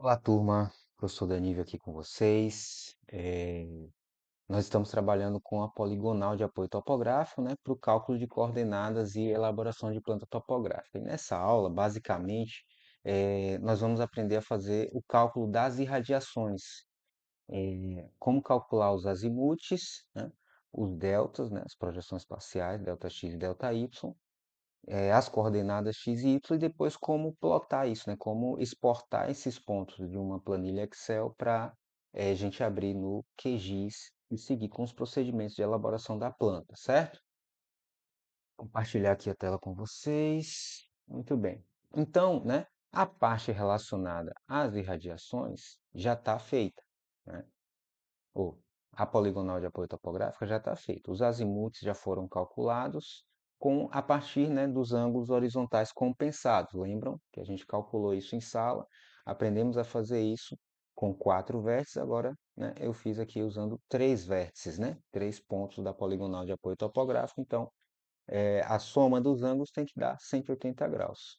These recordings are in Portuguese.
Olá, turma. Professor Danível aqui com vocês. Nós estamos trabalhando com a poligonal de apoio topográfico, né, para o cálculo de coordenadas e elaboração de planta topográfica. E nessa aula, basicamente, nós vamos aprender a fazer o cálculo das irradiações, como calcular os azimutes, né, os deltas, né, as projeções espaciais, delta x e delta y, as coordenadas x e y e depois como plotar isso, né? Como exportar esses pontos de uma planilha Excel para a gente abrir no QGIS e seguir com os procedimentos de elaboração da planta, certo? Compartilhar aqui a tela com vocês. Muito bem. Então, né, a parte relacionada às irradiações já está feita, né? Ou a poligonal de apoio topográfico já está feita. Os azimutes já foram calculados a partir, né, dos ângulos horizontais compensados. Lembram que a gente calculou isso em sala? Aprendemos a fazer isso com 4 vértices. Agora, né, eu fiz aqui usando 3 vértices, né? 3 pontos da poligonal de apoio topográfico. Então, a soma dos ângulos tem que dar 180 graus.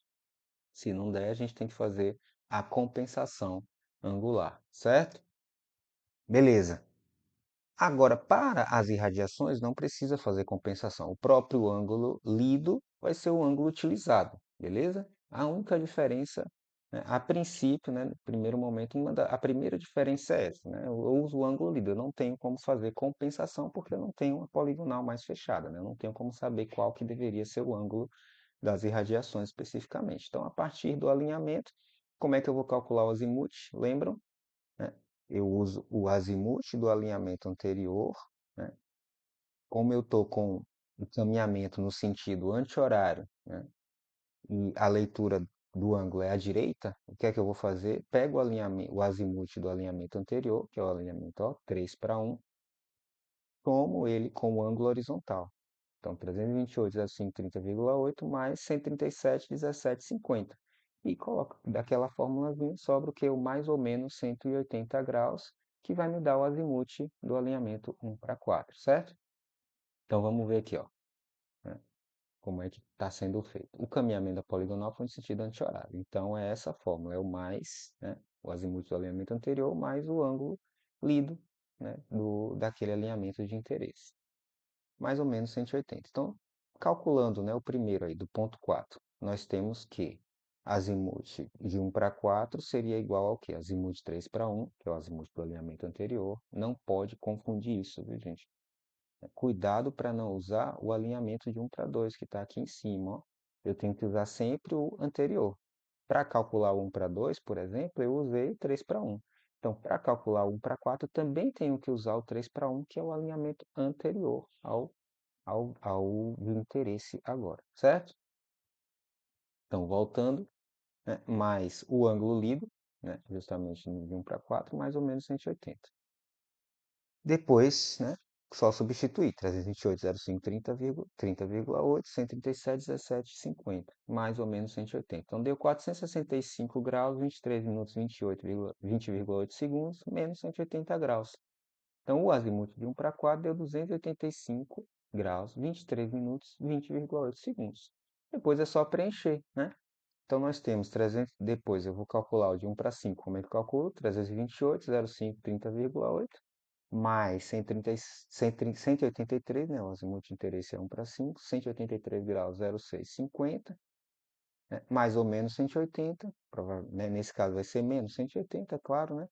Se não der, a gente tem que fazer a compensação angular, certo? Beleza. Agora, para as irradiações, não precisa fazer compensação. O próprio ângulo lido vai ser o ângulo utilizado, beleza? A única diferença, né, a princípio, né, no primeiro momento, a primeira diferença é essa, né? Eu uso o ângulo lido, eu não tenho como fazer compensação porque eu não tenho uma poligonal mais fechada, né? Eu não tenho como saber qual que deveria ser o ângulo das irradiações especificamente. Então, a partir do alinhamento, como é que eu vou calcular o azimuth? Lembram? Né? Eu uso o azimuth do alinhamento anterior, né? Como eu estou com o caminhamento no sentido anti-horário, né? E a leitura do ângulo é à direita, o que é que eu vou fazer? Pego o azimuth do alinhamento anterior, que é o alinhamento, ó, 3 para 1, tomo ele com o ângulo horizontal. Então, 328, 05, 30,8 mais 137, 17,50. E coloco daquela fórmulazinha, sobra o que? O mais ou menos 180 graus, que vai me dar o azimuth do alinhamento 1 para 4, certo? Então, vamos ver aqui, ó, né, como é que está sendo feito. O caminhamento da poligonal foi no sentido anti-horário. Então, é essa fórmula, é o mais, né, o azimuth do alinhamento anterior, mais o ângulo lido, né, daquele alinhamento de interesse. Mais ou menos 180. Então, calculando, né, o primeiro aí, do ponto 4, nós temos que azimuth de 1 para 4 seria igual ao quê? Azimuth 3 para 1, que é o azimuth do alinhamento anterior. Não pode confundir isso, viu, gente? Cuidado para não usar o alinhamento de 1 para 2, que está aqui em cima, ó. Eu tenho que usar sempre o anterior. Para calcular o 1 para 2, por exemplo, eu usei 3 para 1. Então, para calcular o 1 para 4, eu também tenho que usar o 3 para 1, que é o alinhamento anterior ao de interesse agora, certo? Então, voltando, né, mais o ângulo lido, né, justamente de 1 para 4, mais ou menos 180. Depois, né, só substituir 328, 05, 30,8, 137, 17, 50, mais ou menos 180. Então, deu 465 graus, 23 minutos, 20,8 segundos, menos 180 graus. Então, o azimuth de 1 para 4 deu 285 graus, 23 minutos, 20,8 segundos. Depois é só preencher, né? Então, nós temos 300, depois eu vou calcular o de 1 para 5. Como é que eu calculo? 328, 0,5, 30,8, mais 183, né? O azimuth de interesse é 1 para 5, 183 graus, 0,6, 50, né? Mais ou menos 180, né? Nesse caso vai ser menos 180, claro, né?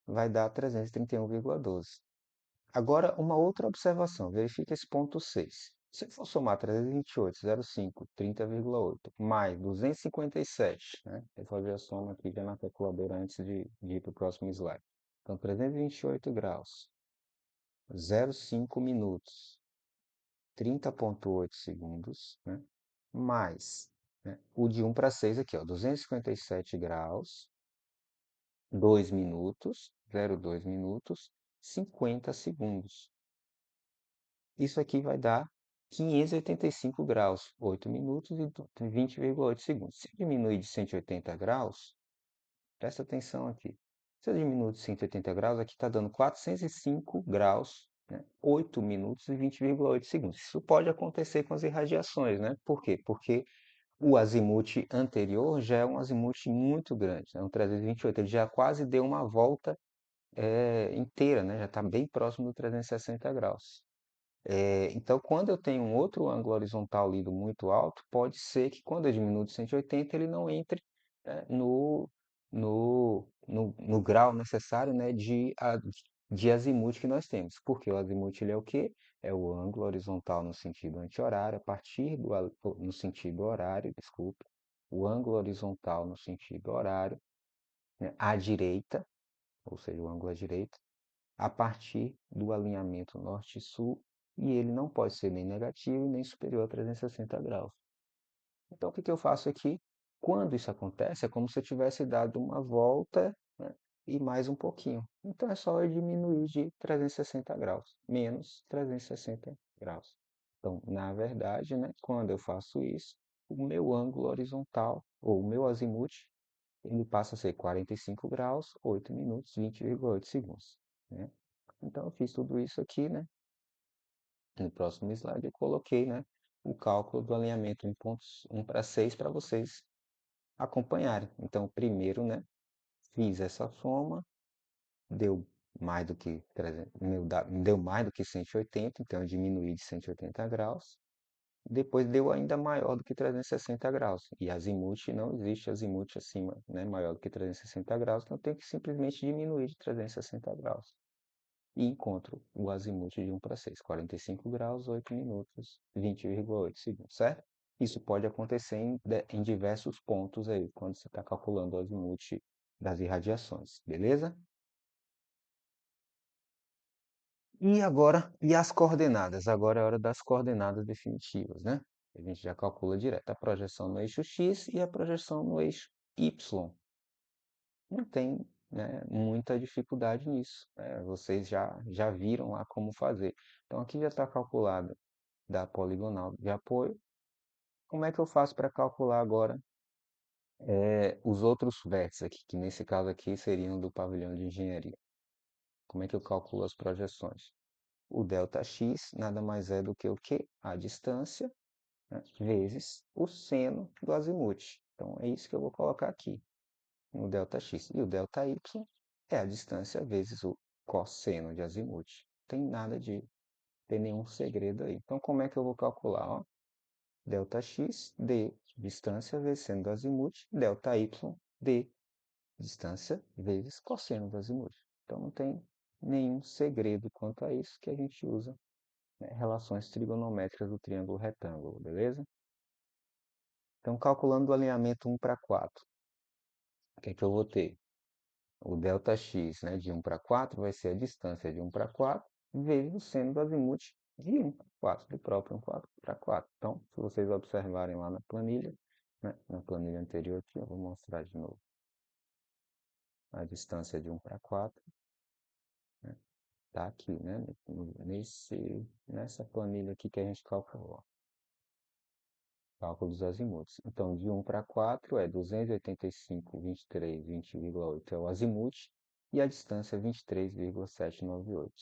Vai dar 331,12. Agora, uma outra observação, verifique esse ponto 6. Se eu for somar 328, 0,5, 30,8, mais 257, né? Eu vou fazer a soma aqui já na calculadora antes de ir para o próximo slide. Então, 328 graus, 0,5 minutos, 30,8 segundos, né? Mais, né, o de 1 para 6 aqui, ó, 257 graus, 2 minutos, 0,2 minutos, 50 segundos. Isso aqui vai dar 585 graus, 8 minutos e 20,8 segundos. Se eu diminuir de 180 graus, presta atenção aqui. Se eu diminuir de 180 graus, aqui está dando 405 graus, né? 8 minutos e 20,8 segundos. Isso pode acontecer com as irradiações, né? Por quê? Porque O azimuth anterior já é um azimuth muito grande, é um 328, ele já quase deu uma volta inteira, né? Já está bem próximo do 360 graus. Então, quando eu tenho um outro ângulo horizontal lido muito alto, pode ser que quando eu diminuo de 180 ele não entre no grau necessário, né, de azimuth que nós temos. Porque o azimuth ele é o quê? É o ângulo horizontal no sentido anti-horário, a partir no sentido horário, desculpe, o ângulo horizontal no sentido horário, né, à direita, ou seja, o ângulo à direita, a partir do alinhamento norte-sul, e ele não pode ser nem negativo nem superior a 360 graus. Então, o que eu faço aqui? Quando isso acontece, é como se eu tivesse dado uma volta, né, e mais um pouquinho. Então, é só eu diminuir de 360 graus, menos 360 graus. Então, na verdade, né, quando eu faço isso, o meu ângulo horizontal, ou o meu azimuth, ele passa a ser 45 graus, 8 minutos, 20,8 segundos, né? Então, eu fiz tudo isso aqui, né? No próximo slide, eu coloquei, né, o cálculo do alinhamento em pontos 1 para 6 para vocês acompanharem. Então, primeiro, né, fiz essa soma, deu mais do que 300, deu mais do que 180, então eu diminuí de 180 graus. Depois deu ainda maior do que 360 graus. E azimuth, não existe azimuth acima, né, maior do que 360 graus, então eu tenho que simplesmente diminuir de 360 graus. E encontro o azimuth de 1 para 6, 45 graus, 8 minutos, 20,8 segundos, certo? Isso pode acontecer em diversos pontos aí, quando você está calculando o azimuth das irradiações, beleza? E agora, e as coordenadas? Agora é a hora das coordenadas definitivas, né? A gente já calcula direto a projeção no eixo X e a projeção no eixo Y. Não tem, né, muita dificuldade nisso, né? Vocês já viram lá como fazer. Então aqui já está calculado da poligonal de apoio. Como é que eu faço para calcular agora os outros vértices aqui, que nesse caso aqui seriam do pavilhão de engenharia? Como é que eu calculo as projeções? O ΔX nada mais é do que o quê? A distância, né, vezes o seno do azimuth. Então é isso que eu vou colocar aqui no ΔX. E o ΔY é a distância vezes o cosseno de azimuth. Não tem nada de ter nenhum segredo aí. Então como é que eu vou calcular? Ó? ΔX, d, distância vezes seno do azimuth, ΔY, d, distância vezes cosseno do azimuth. Então não tem nenhum segredo quanto a isso que a gente usa, né, relações trigonométricas do triângulo retângulo, beleza? Então, calculando o alinhamento 1 para 4, o que é que eu vou ter? O ΔX, né, de 1 para 4 vai ser a distância de 1 para 4 vezes o seno do azimuth de 1 para 4, do próprio 1 para 4. Então, se vocês observarem lá na planilha, né, na planilha anterior aqui, eu vou mostrar de novo a distância de 1 para 4, né, tá aqui, né, nessa planilha aqui que a gente calculou. Cálculo dos azimuths. Então, de 1 para 4 é 285, 23, 20,8 é o azimuth e a distância é 23,798.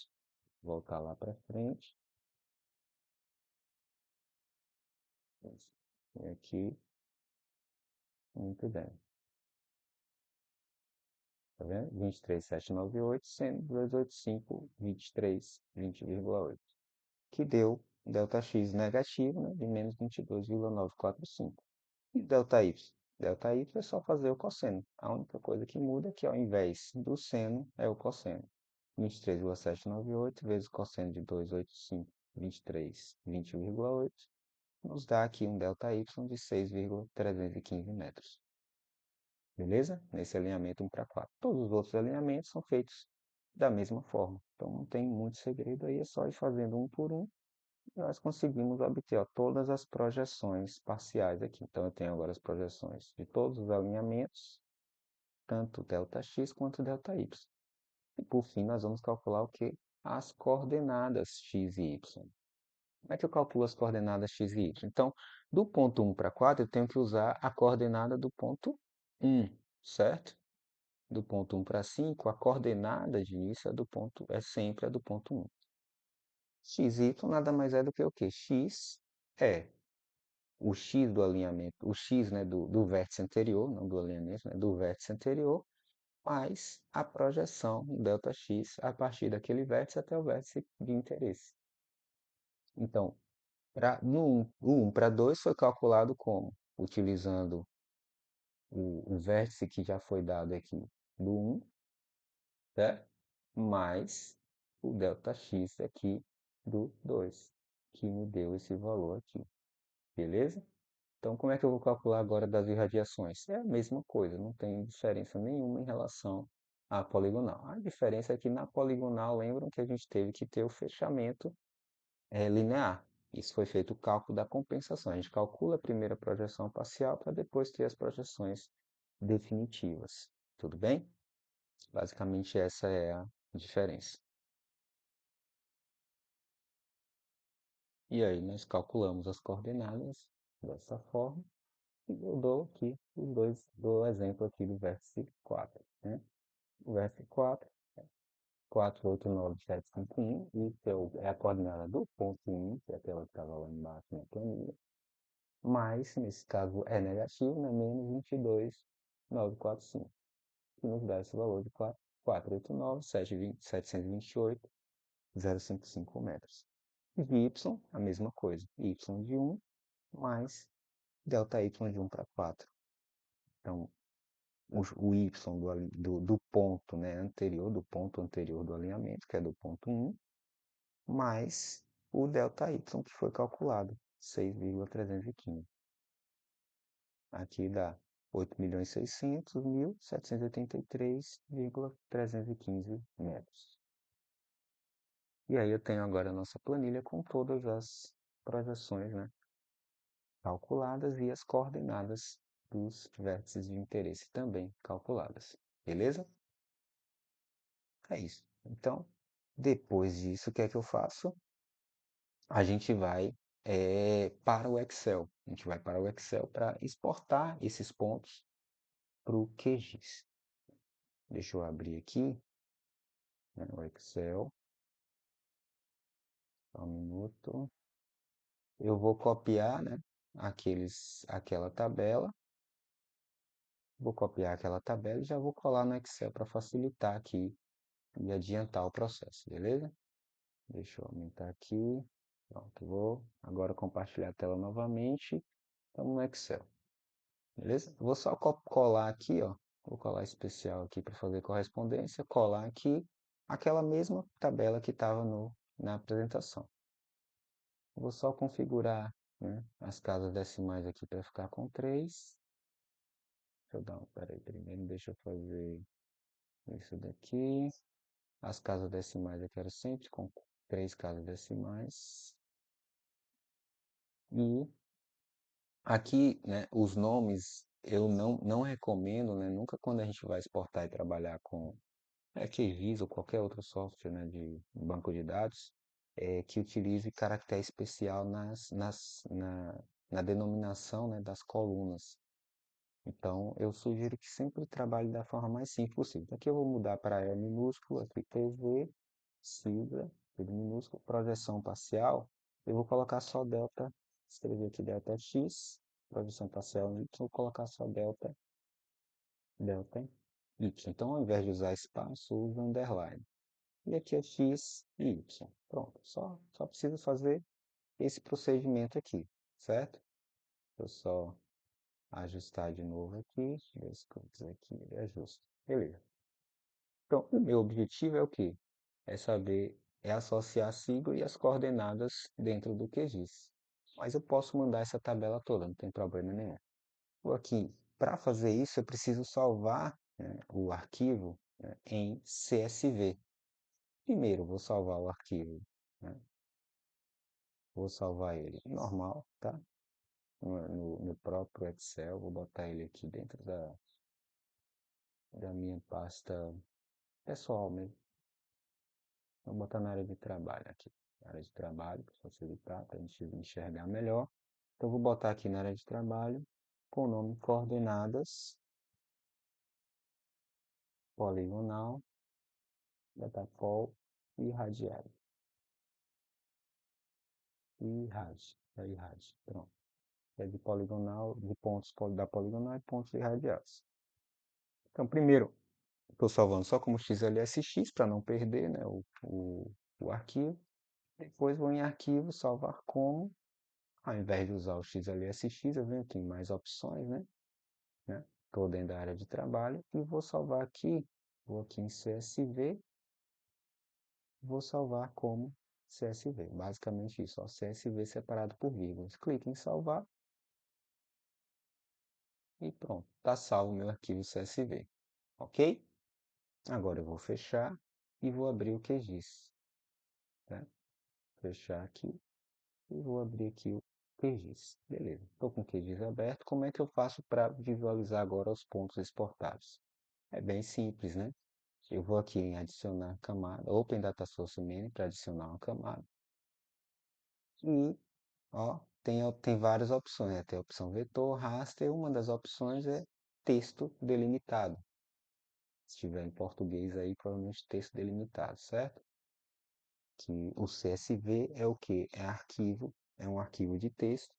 Voltar lá para frente. E aqui, muito bem. Tá vendo? 23,798 sendo 285, 23, 20,8. Que deu ΔX negativo, né, de menos 22,945. E ΔY? ΔY é só fazer o cosseno. A única coisa que muda é que ao invés do seno é o cosseno. 23,798 vezes o cosseno de 285, 23, 20,8, nos dá aqui um ΔY de 6,315 metros. Beleza? Nesse alinhamento 1 para 4. Todos os outros alinhamentos são feitos da mesma forma. Então não tem muito segredo aí, é só ir fazendo um por um nós conseguimos obter ó, todas as projeções parciais aqui. Então, eu tenho agora as projeções de todos os alinhamentos, tanto ΔX quanto ΔY. E, por fim, nós vamos calcular o que? As coordenadas x e y. Como é que eu calculo as coordenadas x e y? Então, do ponto 1 para 4, eu tenho que usar a coordenada do ponto 1, certo? Do ponto 1 para 5, a coordenada de início é sempre a do ponto 1. XY nada mais é do que o quê? X é o x do alinhamento, o x, né, do vértice anterior, não do alinhamento, né, do vértice anterior, mais a projeção ΔX a partir daquele vértice até o vértice de interesse. Então, o 1 para 2 foi calculado como? Utilizando o vértice que já foi dado aqui do 1, certo? Mais o ΔX aqui do 2, que me deu esse valor aqui, beleza? Então, como é que eu vou calcular agora das irradiações? É a mesma coisa, não tem diferença nenhuma em relação à poligonal. A diferença é que na poligonal, lembram que a gente teve que ter o fechamento linear. Isso foi feito o cálculo da compensação. A gente calcula a primeira projeção parcial para depois ter as projeções definitivas. Tudo bem? Basicamente, essa é a diferença. E aí, nós calculamos as coordenadas dessa forma. E eu dou aqui dou exemplo aqui do vértice 4, né? O vértice 4, 489,751, isso é a coordenada do ponto 1, que é aquela que estava lá embaixo na planilha, mas, nesse caso, é negativo, né? Menos 22,945, que nos dá esse valor de 489,728,055 metros. E de y, a mesma coisa, y de 1 mais ΔY de 1 para 4. Então, o y do ponto, né, anterior, do ponto anterior do alinhamento, que é do ponto 1, mais o ΔY que foi calculado, 6,315. Aqui dá 8.600.783,315 metros. E aí eu tenho agora a nossa planilha com todas as projeções, né, calculadas e as coordenadas dos vértices de interesse também calculadas. Beleza? É isso. Então, depois disso, o que é que eu faço? A gente vai para o Excel. A gente vai para o Excel para exportar esses pontos para o QGIS. Deixa eu abrir aqui, né, o Excel. Só um minuto. Eu vou copiar, né, aquela tabela. Vou copiar aquela tabela e já vou colar no Excel para facilitar aqui e adiantar o processo, beleza? Deixa eu aumentar aqui. Pronto, vou agora compartilhar a tela novamente. Estamos no Excel, beleza? Vou só colar aqui, ó. Vou colar especial aqui para fazer correspondência. Colar aqui aquela mesma tabela que estava na apresentação. Vou só configurar, né, as casas decimais aqui para ficar com 3. Deixa eu dar um, peraí, primeiro deixa eu fazer isso daqui. As casas decimais eu quero sempre com 3 casas decimais. E aqui, né, os nomes eu não recomendo, né, nunca quando a gente vai exportar e trabalhar com QGIS ou qualquer outro software, né, de banco de dados, que utilize caractere especial na denominação, né, das colunas. Então, eu sugiro que sempre trabalhe da forma mais simples possível. Então, aqui eu vou mudar para E minúsculo, aqui PV, sigla, tudo minúsculo, projeção parcial. Eu vou colocar só delta, escrever aqui delta x, projeção parcial em y, vou colocar só delta y. Então, ao invés de usar espaço, uso underline. E aqui é x e y. Pronto, só preciso fazer esse procedimento aqui, certo? Eu só ajustar de novo aqui, dois cliques aqui, ele ajusta. Beleza. Então, o meu objetivo é o quê? É associar a sigla e as coordenadas dentro do QGIS. Mas eu posso mandar essa tabela toda, não tem problema nenhum. Aqui, para fazer isso, eu preciso salvar, né, o arquivo, né, em CSV. Primeiro, vou salvar o arquivo, né? Vou salvar ele normal, tá? No próprio Excel, vou botar ele aqui dentro da minha pasta pessoal mesmo. Vou botar na área de trabalho aqui. Na área de trabalho, para facilitar, para a gente enxergar melhor. Então, vou botar aqui na área de trabalho, com o nome coordenadas, poligonal, datapol e radial. E rad, pronto. é de poligonal, de pontos da poligonal e pontos de radiais. Então, primeiro, estou salvando só como XLSX para não perder, né, o arquivo. Depois vou em arquivo, salvar como. Ao invés de usar o XLSX, eu venho aqui em mais opções, né? Estou dentro da área de trabalho e vou salvar aqui. Vou aqui em CSV, vou salvar como CSV. Basicamente isso, ó, CSV separado por vírgulas. Clique em salvar e pronto. Está salvo o meu arquivo CSV. Ok? Agora eu vou fechar e vou abrir o QGIS. Tá? Fechar aqui e vou abrir aqui o QGIS. Beleza, estou com o QGIS aberto. Como é que eu faço para visualizar agora os pontos exportados? É bem simples, né? Eu vou aqui em adicionar camada, Open Data Source Menu para adicionar uma camada. E, ó, tem várias opções, né? Tem a opção vetor, raster, uma das opções é texto delimitado. Se tiver em português aí, provavelmente texto delimitado, certo? Que o CSV é o que? É um arquivo de texto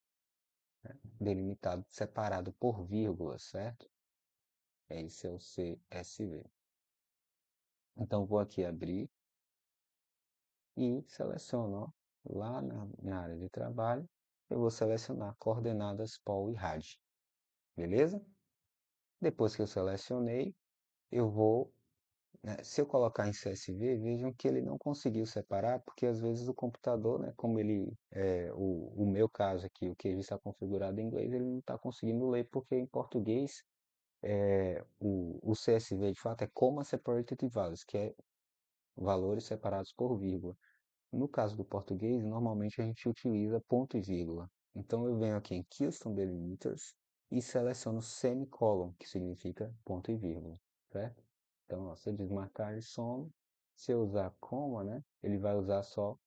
delimitado, separado por vírgulas, certo? Esse é o CSV. Então, vou aqui abrir e seleciono, ó, lá na área de trabalho, eu vou selecionar coordenadas POL e RAD, beleza? Depois que eu selecionei, eu vou, né, se eu colocar em CSV, vejam que ele não conseguiu separar, porque às vezes o computador, né, como o meu caso aqui, o QGIS está configurado em inglês, ele não está conseguindo ler, porque em português, o CSV de fato é Comma Separated Values, que é valores separados por vírgula. No caso do português, normalmente a gente utiliza ponto e vírgula. Então eu venho aqui em Custom Delimiters e seleciono semicolon, que significa ponto e vírgula, certo? Então, ó, se eu desmarcar e some, se eu usar coma, né, ele vai usar só,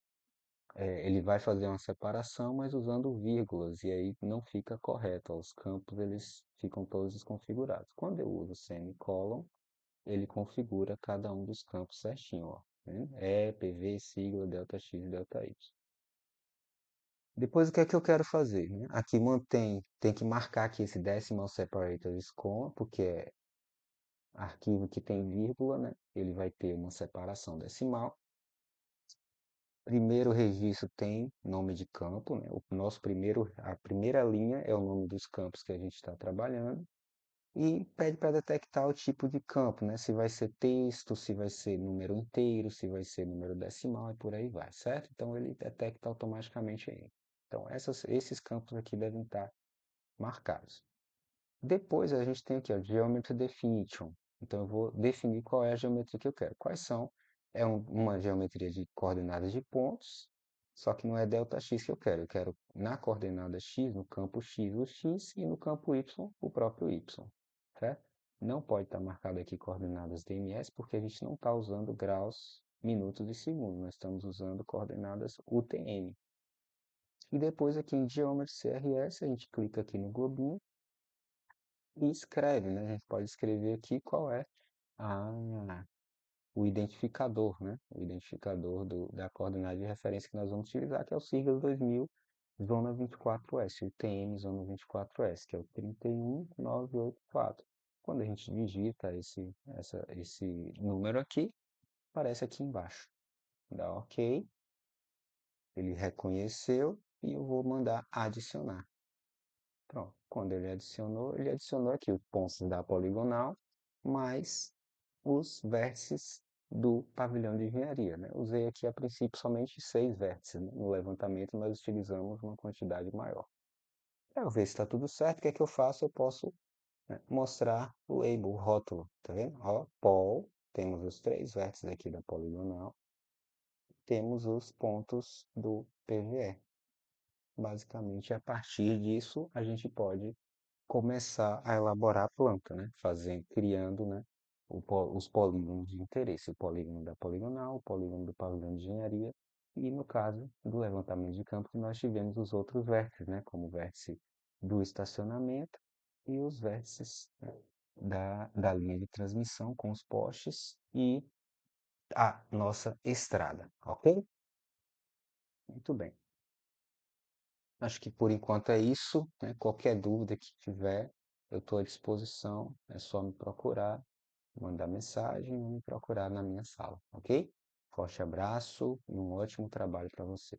ele vai fazer uma separação, mas usando vírgulas, e aí não fica correto, ó, os campos eles ficam todos desconfigurados. Quando eu uso semicolon, ele configura cada um dos campos certinho, ó, né? E, PV, sigla, delta X e delta Y. Depois o que é que eu quero fazer, né? Aqui tem que marcar aqui esse decimal separators comma, porque é arquivo que tem vírgula, né? Ele vai ter uma separação decimal. Primeiro registro tem nome de campo, né? A primeira linha é o nome dos campos que a gente está trabalhando. E pede para detectar o tipo de campo, né? Se vai ser texto, se vai ser número inteiro, se vai ser número decimal e por aí vai, certo? Então ele detecta automaticamente aí. Então esses campos aqui devem estar marcados. Depois a gente tem aqui, ó, Geometry Definition. Então eu vou definir qual é a geometria que eu quero. Quais são? É uma geometria de coordenadas de pontos, só que não é delta x que eu quero. Eu quero na coordenada x, no campo x, o x, e no campo y, o próprio y, certo? Não pode estar marcado aqui coordenadas DMS, porque a gente não está usando graus, minutos e segundos. Nós estamos usando coordenadas UTM. E depois aqui em Geometry CRS, a gente clica aqui no globinho e escreve, né? A gente pode escrever aqui qual é a, o identificador, né? O identificador da coordenada de referência que nós vamos utilizar, que é o siglas 2000, zona 24S, o TM zona 24S, que é o 31984. Quando a gente digita esse número aqui, aparece aqui embaixo. Dá OK, ele reconheceu e eu vou mandar adicionar. Pronto, quando ele adicionou aqui os pontos da poligonal, mais os vértices do pavilhão de engenharia, né? Usei aqui a princípio somente 6 vértices, né? No levantamento nós utilizamos uma quantidade maior. Para eu ver se está tudo certo, o que é que eu faço? Eu posso, né, mostrar o label, o rótulo, tá vendo? Ó, Pol, temos os 3 vértices aqui da poligonal, temos os pontos do PVE. Basicamente, a partir disso, a gente pode começar a elaborar a planta, né? Criando, né, os polígonos de interesse, o polígono da poligonal, o polígono do pavilhão de engenharia e, no caso do levantamento de campo, nós tivemos os outros vértices, né, como o vértice do estacionamento e os vértices, né, da linha de transmissão com os postes e a nossa estrada, ok? Muito bem. Acho que por enquanto é isso, né? Qualquer dúvida que tiver, eu estou à disposição. É só me procurar, mandar mensagem ou me procurar na minha sala, ok? Forte abraço e um ótimo trabalho para você.